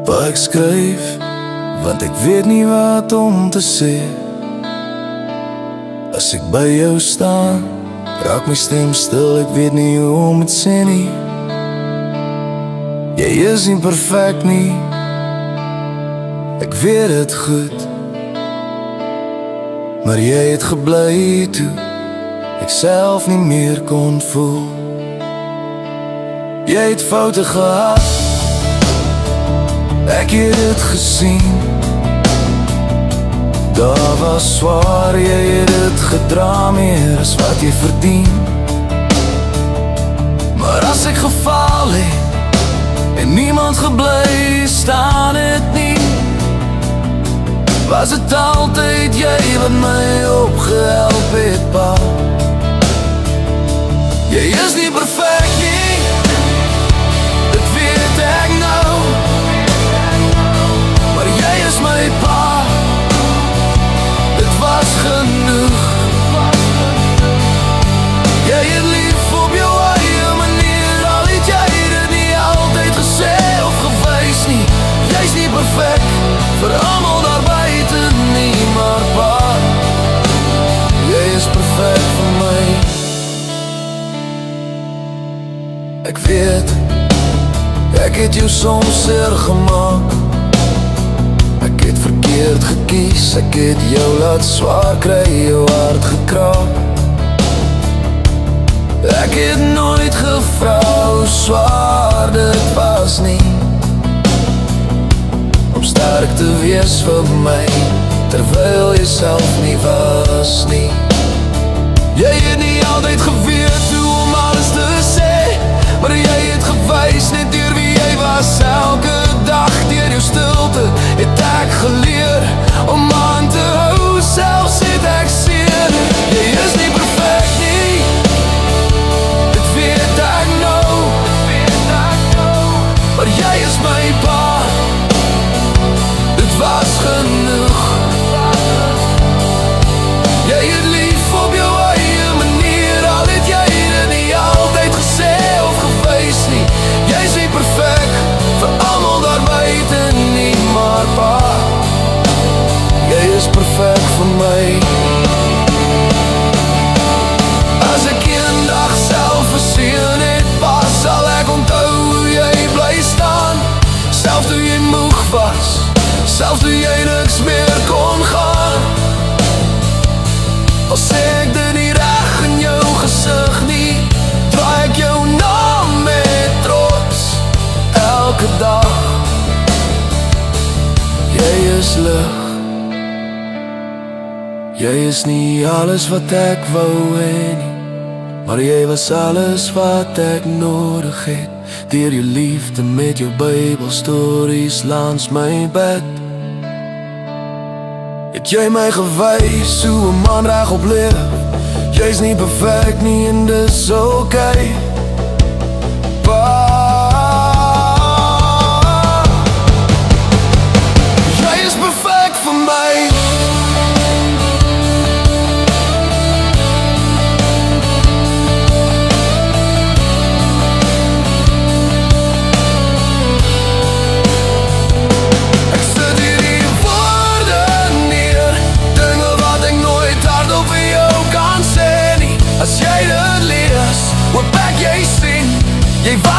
wat ek skryf, want ek weet nie wat om te sê. As ek by jou staan, raak my stem stil, ek weet nie hoe om het sê nie. Jy is nie perfect nie, ek weet het goed, maar jy het gebly toe ek self nie meer kon voel. Jy het foute gehad, ek het het gesien. Daar was zwaar, jy het het gedra, meer as wat jy verdien. Maar as ek gefaal het en niemand gebly staan het nie, was het altyd jy wat my opgehelp het, pa. Jy is nie perfect nie, dit weet ek nou, maar jy is my pa, dit was genoeg. Jy het lief op jou eie manier, al het jy dit nie altyd gesê of gewys nie. Jy is nie perfect vir almal daar buiten nie, maar pa, jy is perfect vir my. Ek weet, ek het jou soms seer gemaak, ek het verkeerd gekies, ek het jou laat swaar kry, jou hart gekraak. Ek het nooit gevra hoe swaar dit was nie, om sterk te wees vir my, terwyl jy self nie was nie. Jy het nie altyd geweet hoe om alles te sê, maar jy het gewys net deur wie jy was. Elke dag deur jou stilte het ek geleer om aan te hou, selfs het ek seer. Jy is nie perfect nie, dit weet ek nou, maar jy is my pa, dit was genoeg. Jy het lief op jou eie manier, al het jy dit nie altyd gesê of gewys nie. Jy is nie perfect vir almal daar buiten nie, maar pa, jy is perfect vir my. As ek eendag self verseën het, pa, sal ek onthou hoe jy bly staan, selfs toe jy moeg was, selfs toe jy niks meer kon gaan. Al sê ek dit nie reg in jou gesig nie, draai ek jou naam met trots elke dag. Jy is lig, jy is nie alles wat ek wou hê nie, maar jy was alles wat ek nodig het. Deur jou liefde met jou Bybelstories langs my bed, het jy my gewys hoe 'n man regop leef. Jy's nie perfect nie en dis okay, pa. Jy is perfect vir my. Ek sit hier die woorde neer, dinge wat ek nooit hardop vir jou kan sê nie. As jy dit lees, hoop ek jy sien, jy was